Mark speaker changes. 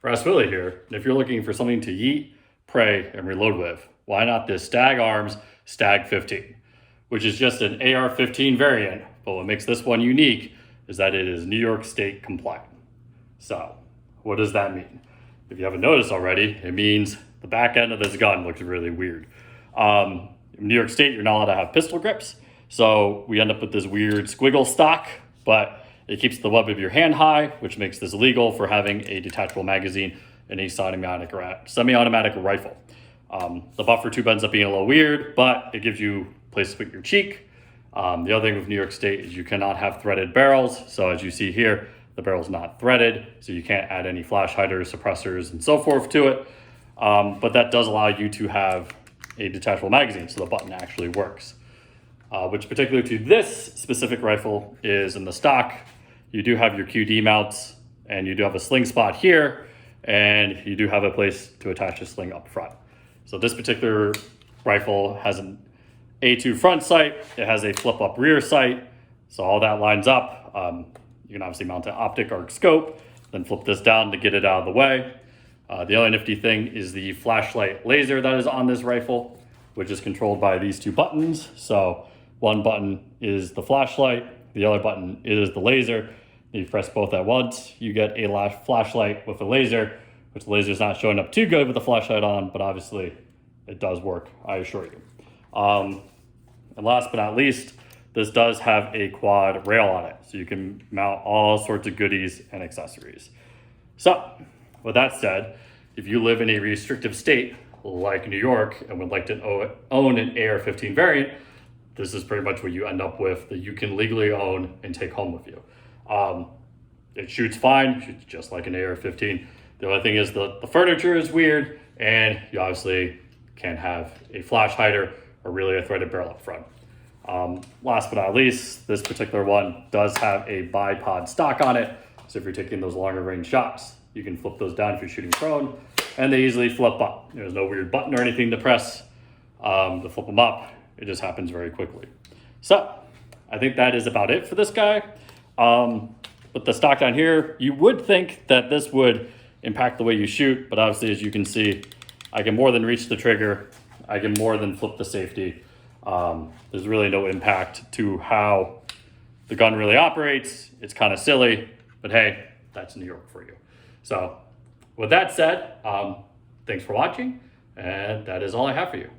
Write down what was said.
Speaker 1: Ross Willie here, and if you're looking for something to eat, pray, and reload with, why not this Stag Arms Stag15, which is just an AR-15 variant, but what makes this one unique is that it is New York State compliant. So, what does that mean? If you haven't noticed already, it means the back end of this gun looks really weird. In New York State, you're not allowed to have pistol grips, so we end up with this weird squiggle stock, but it keeps the web of your hand high, which makes this legal for having a detachable magazine in a semi-automatic rifle. The buffer tube ends up being a little weird, but it gives you a place to put your cheek. The other thing with New York State is you cannot have threaded barrels. So as you see here, the barrel's not threaded, so you can't add any flash hiders, suppressors, and so forth to it. But that does allow you to have a detachable magazine, so the button actually works. Which particular to this specific rifle is in the stock, you do have your QD mounts, and you do have a sling spot here, and you do have a place to attach a sling up front. So this particular rifle has an A2 front sight, it has a flip up rear sight, so all that lines up. You can obviously mount an optic or scope, then flip this down to get it out of the way. The other nifty thing is the flashlight laser that is on this rifle, which is controlled by these two buttons. So one button is the flashlight, the other button is the laser. You press both at once, you get a flashlight with a laser, which the laser is not showing up too good with the flashlight on, but obviously it does work, I assure you. And last but not least, this does have a quad rail on it, so you can mount all sorts of goodies and accessories. So, with that said, if you live in a restrictive state like New York and would like to own an AR-15 variant, this is pretty much what you end up with that you can legally own and take home with you. It shoots fine, shoots just like an AR-15. The only thing is the furniture is weird, and you obviously can't have a flash hider or really a threaded barrel up front. Last but not least, this particular one does have a bipod stock on it. So if you're taking those longer range shots, you can flip those down if you're shooting prone, and they easily flip up. There's no weird button or anything to press to flip them up. It just happens very quickly. So I think that is about it for this guy. With the stock down here, you would think that this would impact the way you shoot, but obviously, as you can see, I can more than reach the trigger. I can more than flip the safety. There's really no impact to how the gun really operates. It's kind of silly, but hey, that's New York for you. So with that said, thanks for watching, and that is all I have for you.